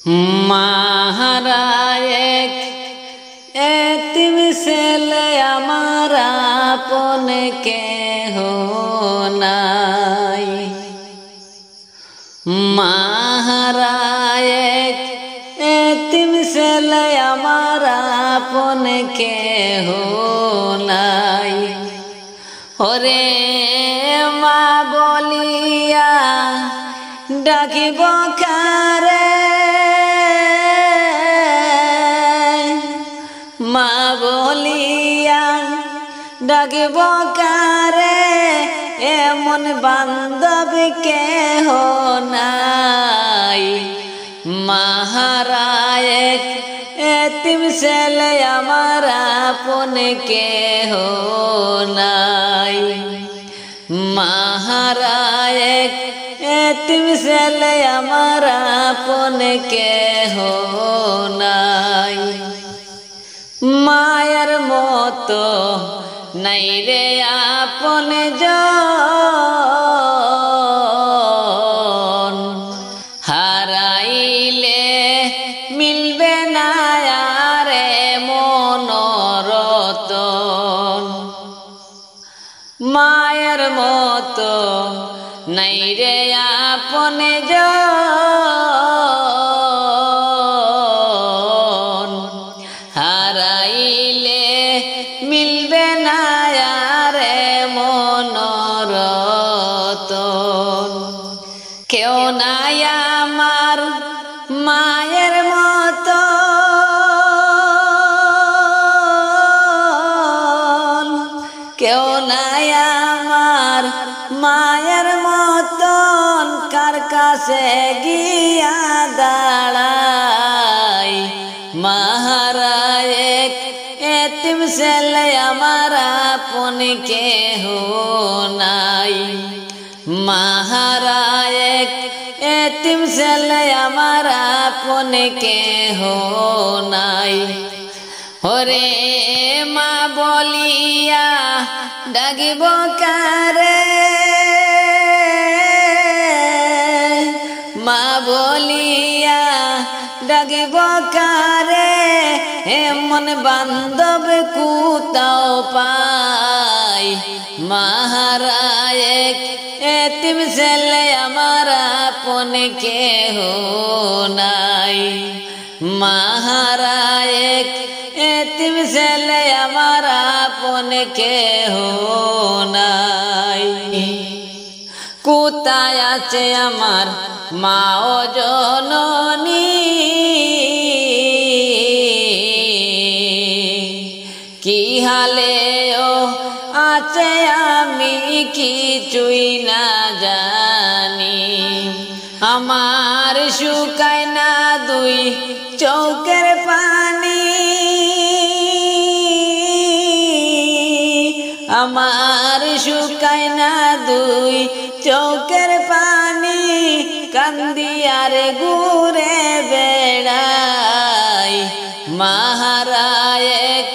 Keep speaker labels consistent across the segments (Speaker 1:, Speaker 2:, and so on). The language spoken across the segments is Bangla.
Speaker 1: माहरा एक एतिम सेले आमारा आपन के हो नाई। माहरा एक एतिम सेले आमारा आपन के हो नाई। ओरे मा बोलिया डाकिब कारे मा बोलिया डाकिब कारे एमन बांधव के हो नाई। माहरा एक एतिम सेले आमारा आपन के हो नाई। माहरा एक एतिम सेले आमारा आपन के हो नाई। मायर मतो নাই রে আপন জন, হারাইলে মিলবে না আরে মনোরতন। মায়ের মতো নাই রে আপন জন, হারাইলে মিলবে না আরে মনোরতন। কেউ নাই আমার মায়ের মতো, কেউ নাই আমার মায়ের মতন, কার কাছে গিয়া দাঁড়াই। মাহারা এক এতিম ছেলে আমার আপন কেহ নাই। মাহারা এক এতিম ছেলে আমার আপন কেহ নাই। ওরে মা বলিয়া ডাকিব কারে, মা বলিয়া ডাকিব কারে এমন বান্ধব কোথাও পাই। মাহারা এক এতিম ছেলে আমার আপন কেহ নাই। মাহারা এক এতিম ছেলে আমার আপন কেহ নাই। কোথায় আছে আমার মা ও জননী, কি হালে ও আছে আমি কিছুই না জানি। আমার শুকায় না দুই চোখের পানি, আমার শুকায় না দুই চোখের পানি, কান্দিয়ারে ঘুরে বেড়াই। মাহারা এক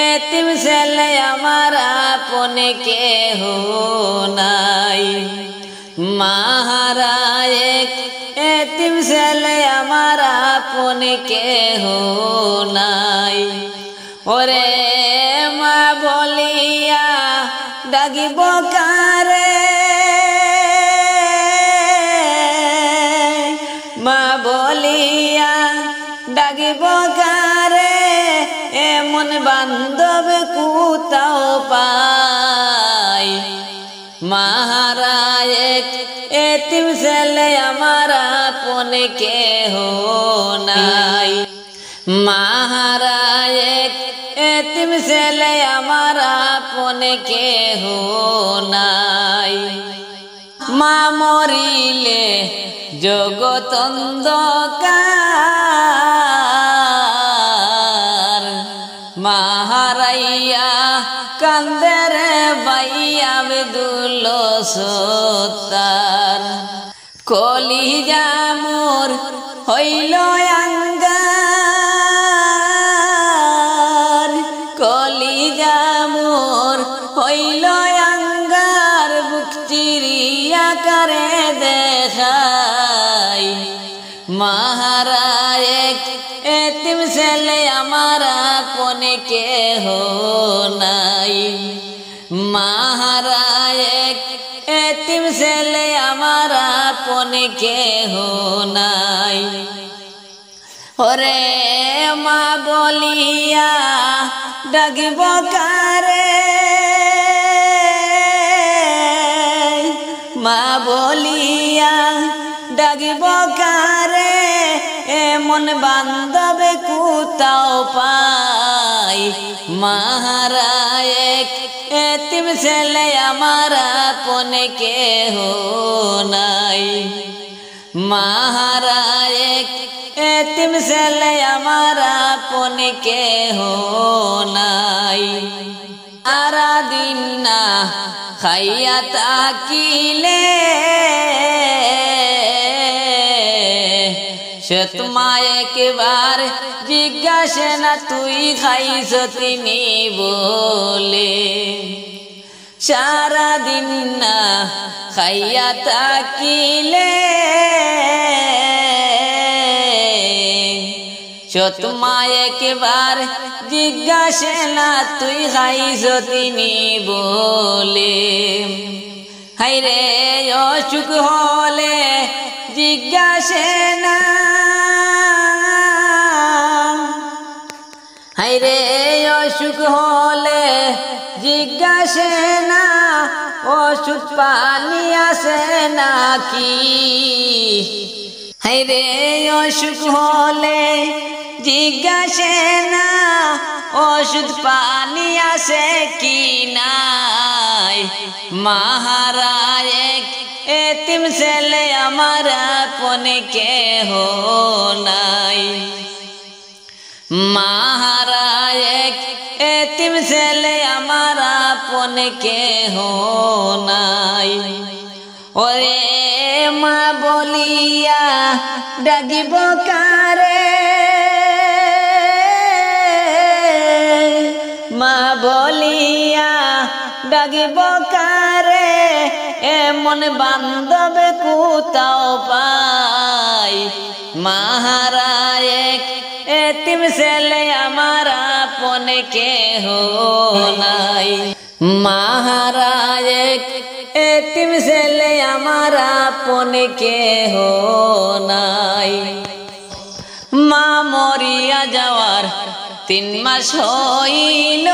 Speaker 1: এতিম ছেলে আমার আপন কেহ নাই। মাহারা এক এতিম ছেলে আমার আপন কেহ নাই। ওরে মা বলিয়া ডাকিব কারে, মা বলিয়া ডাকিব কারে এমন বান্ধব কোথাও পাই। মাহারা এক এতিম ছেলে আমার আপন কেহ নাই। মাহারা এক এতিম ছেলে আমার আপন কেহ নাই। মা মরিলে জগৎ অন্ধকার, মা হারাইয়া কান্দে রে ভাইয়া আব্দুল সত্তার। কলিজা মোর হইল আঙ্গার, কলিজা মোর হইল আঙ্গার, বুক চিরিয়া করে দেখাই। মাহারা এক এতিম ছেলে আমার আপনে কেহ নাই, মাহারা এক এতিম ছেলে আমার আপনে কেহ নাই। ওরে মা বলিয়া ডাকিব কারে, মা বলিয়া ডাকিব কারে, এমন বান্ধব কোথাও পাই। মাহারা এক এতিম ছেলে আমার আপনে কেহ নাই, মাহারা এক এতিম ছেলে আমার আপনে কেহ নাই। সারা দিন না খাইয়া থাকিলে সে তোমায় একবার জিজ্ঞাসে না তুই খাইছ তিনি বলে। সারা দিন না খাইয়া থাকিলে তোমায় একবার জিজ্ঞাসে না তুই খাইছ তিনি বলে। হাইরে অসুখ হলে জিজ্ঞাসে না, হাইরে অসুখ হলে জিজ্ঞাসে না, ওষুধ পানি আসে নাকি। হাইরে অসুখ হলে জিজ্ঞাসে না, ওষুধ পানি আসে কি নাই। মাহারা এক এতিম ছেলে আমার আপনে কেহ নাই, মাহারা এক এতিম ছেলে আমার আপনে কেহ নাই। ওরে মা বলিয়া ডাকিব কারে, মা বলিয়া ডাকিব কারে, এমন বান্ধব কোথাও পাই। মাহারা এক এতিম ছেলে আমার আপনে কেহ নাই, মাহারা এক এতিম ছেলে আমার আপনে কেহ নাই। মা মরিয়া যাওয়ার 3 মাস হইল,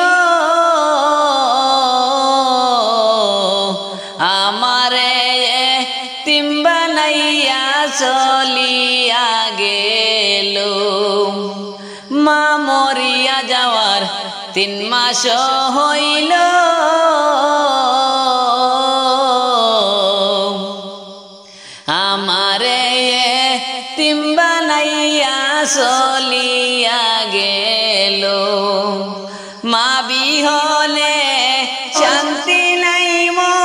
Speaker 1: আমারে এতিম বানাইয়া চলিয়া গেল। মা মরিয়া যাওয়ার 3 মাস হইল, আমারে এতিম বানাইয়া চলিয়া গেল। মা বিহনে শান্তি নাই মোর,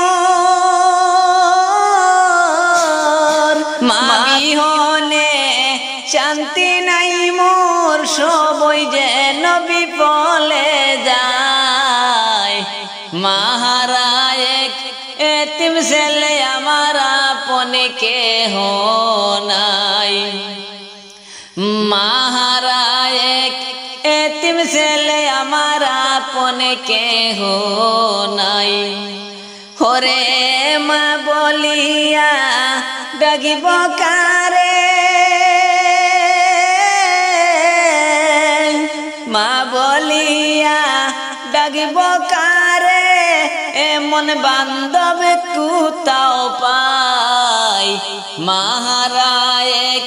Speaker 1: মা বিহনে শান্তি নাই মোর, সবই যেন বিফলে যায়। মাহারা এক এতিম ছেলে আমার আপনে কেহ নাই, মাহারা এক এতিম ছেলে আমার আপনে কেহ নাই। ওরে মা বলিয়া ডাকিব কারে, মা বলিয়া ডাকিব কারে, এমন বান্ধব কোথাও পাই। মাহারা এক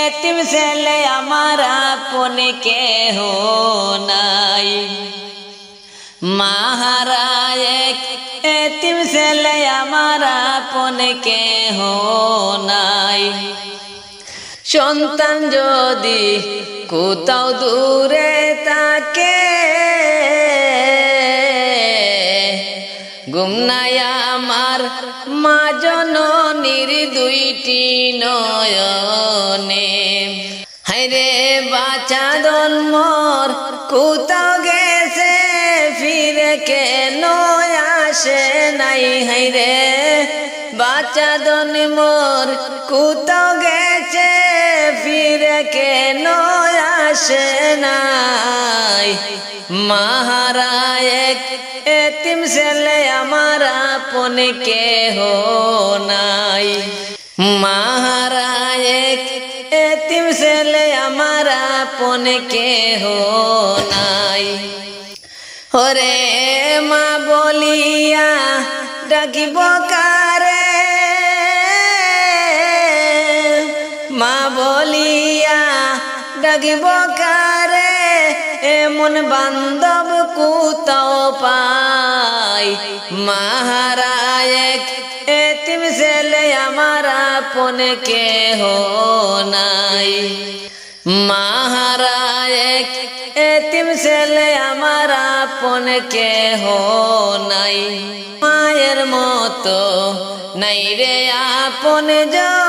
Speaker 1: এতিম ছেলে আমার আপনে কেহ নাই, মাহারা এক এতিম ছেলে আমার আপনে কেহ নাই। সন্তান যদি কোথাও দূরে থাকে, গুমনায় আমার মা জননীর 2টি নয়নে। হাইরে বাচ্চা জন্মর কোথাও গেছে, ফিরে কেন আসে নাই। হাইরে বাচ্চা জন্মর কোথাও গেছে, ফিরে কেন আসে নাই মাহারা এক এতিম ছেলে আমার আপন কেহ নাই মাহারা এক এতিম ছেলে আমার আপন কেহ নাই ওরে মা বলিয়া ডাকিব কারে মা বলিয়া ডাকিব কারে এমন বান্ধব কোথাও পাই মাহারা এক এতিম ছেলে আমার আপন কেহ নাই মাহারা এক এতিম ছেলে আমার আপন কেহ নাই মায়ের মতো নাই রে আপন জন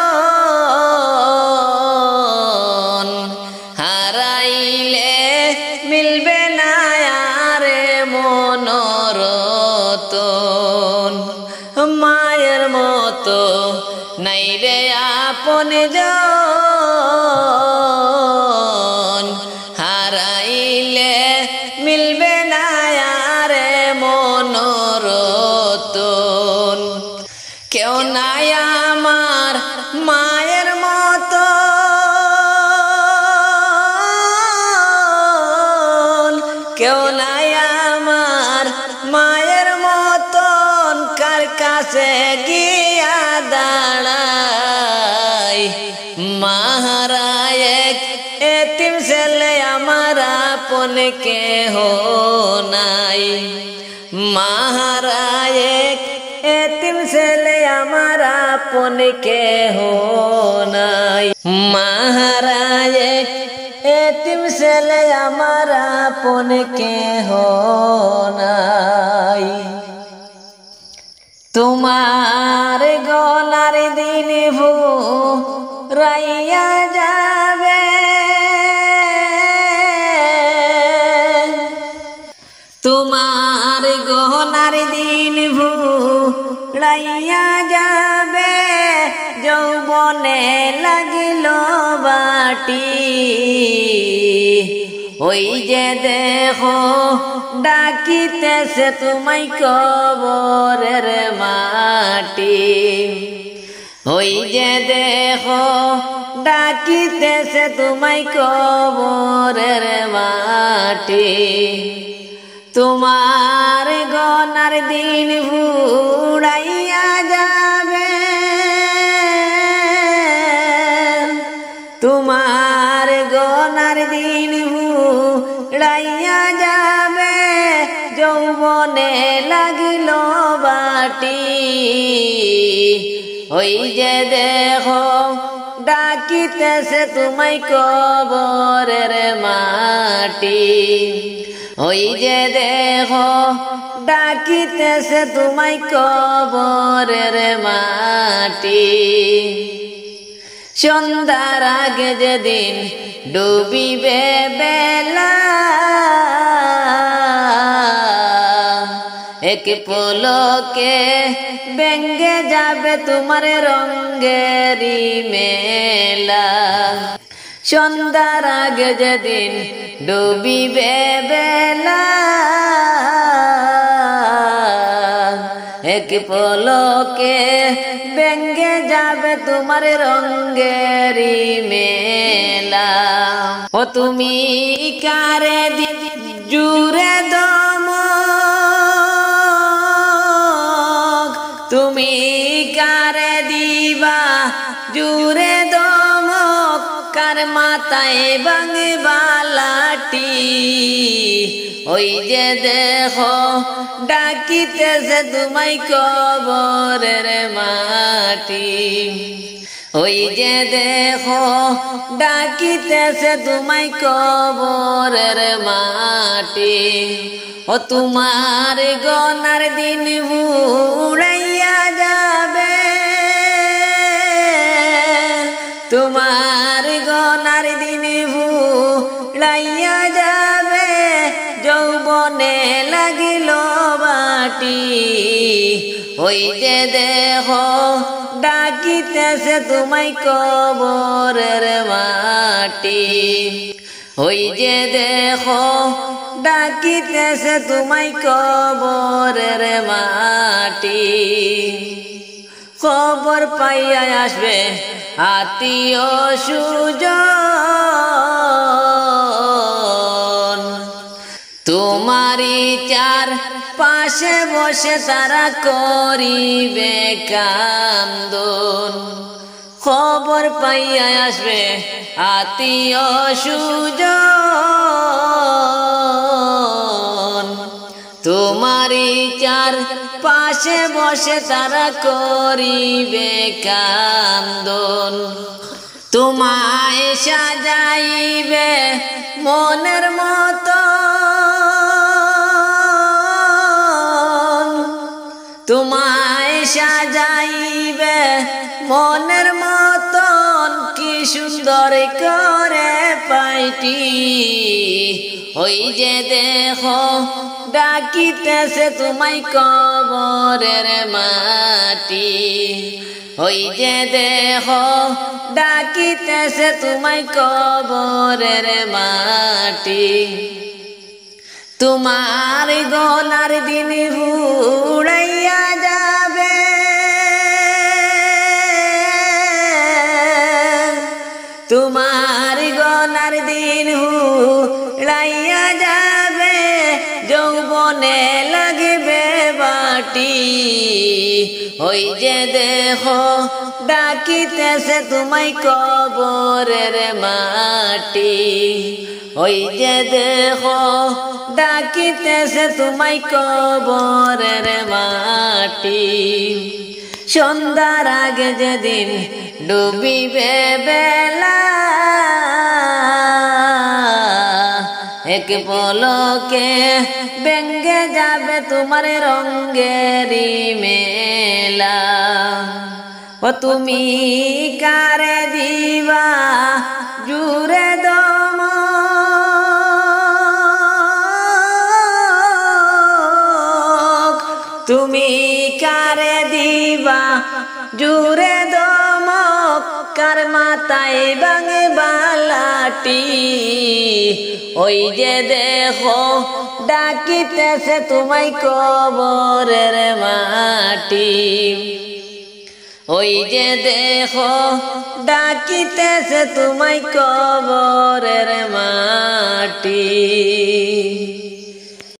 Speaker 1: হারাইলে মিলবে না আরে মনোরতন মায়ের মতো নাই রে আপন জন হারাইলে মিলবে না আরে মনোরতন কেউ নাই আমার মায়ের মতো কেউ নাই আমার মায়ের মতন কার কাছে গিয়া দাঁড়াই মাহারা এক এতিম ছেলে আমার আপন কেহ নাই মাহারা এক এতিম ছেলে আমার আপন কেহ নাই মাহারা এক এতিম ছেলে আমার আপন কেহ নাই তোমার গলার দিন রাইয়া যাবে তোমার গলার দিন রাইয়া যাবে যৌবনে লাগিল বাটি ওই যে দেখো ডাকিতেছে তোমায় কবরের মাটি ওই যে দেখো ডাকিতেছে তোমায় কবরের মাটি তোমার গনার দিন উড়াইয়া যাবে তোমার গনার দিন উড়াইয়া যাবে যৌবনে লাগিল বাটি ওই যে দেখো ডাকিতেছে তোমায় কবরের মাটি ওই যে দেখো ডাকিতেছে তোমায় কবরের মাটি সন্ধ্যার আগে যেদিন ডুবিবে বেলা এক পলকে ভেঙ্গে যাবে তোমার রঙ্গেরি মেলা সন্ধ্যার আগে যেদিন ডুবিবে বেলা এক পলকে ভেঙ্গে যাবে তোমার রঙ্গেরি মেলা ও তুমি কারে জুড়ে দম তুমি কারে দিবা জুড়ে দমক কার মাথায় ভাঙবা লাঠি ওই যে দেখো ডাকিতেছে তোমায় কবরের মাটি ওই যে দেখো ডাকিতেছে তোমায় কবরের মাটি ও তোমার গনার দিন উড়াইয়া যাবে তোমার গনার দিন উড়াইয়া যাবে যৌবনে লাগিল বাটি ওই যে দেখো ডাক ডাকিতেছে তোমায় কবরের মাটি ওই যে দেখো ডাকিতেছে তোমায় কবরের মাটি খবর পাইয়া আসবে আত্মীয় সুজন তোমারই চার পাশে বসে তারা করিবে কান্দন খবর পাইয়া আসবে আত্মীয় সুজন তোমারই চার পাশে বসে তারা করিবে কান্দন তোমায় সাজাইবে মনের মতো তোমায় সাজাইবে মনের মতন কি সুন্দর করে পাইটি ওই যে দেখো ডাকিতেছে তোমায় কবরের মাটি ওই যে দেখো ডাকিতেছে তোমায় কবরের মাটি তোমার গলার দিন উড়াইয়া যাবে তোমার গলার দিন উড়াইয়া যাবে যৌবনে লাগবে বাটি ওই যে দেখো ডাকিতেছে তোমায় কবরের মাটি ওই যে দেখো ডাকিতেছে তোমায় কবরের মাটি সন্ধ্যার আগে যেদিন ডুবিবে বেলা এক পলকে ভেঙ্গে যাবে তোমার রঙ্গেরি মেলা ও তুমি কারে দিবা জুড়ে দম তুমি কারে দিবা জুড়ে দমক কার মাথায় ভাঙে বালাটি ওই যে দেখো ডাকিতেছে তোমায় কবরের মাটি ওই যে দেখো ডাকিতেছে তোমায় কবরের মাটি।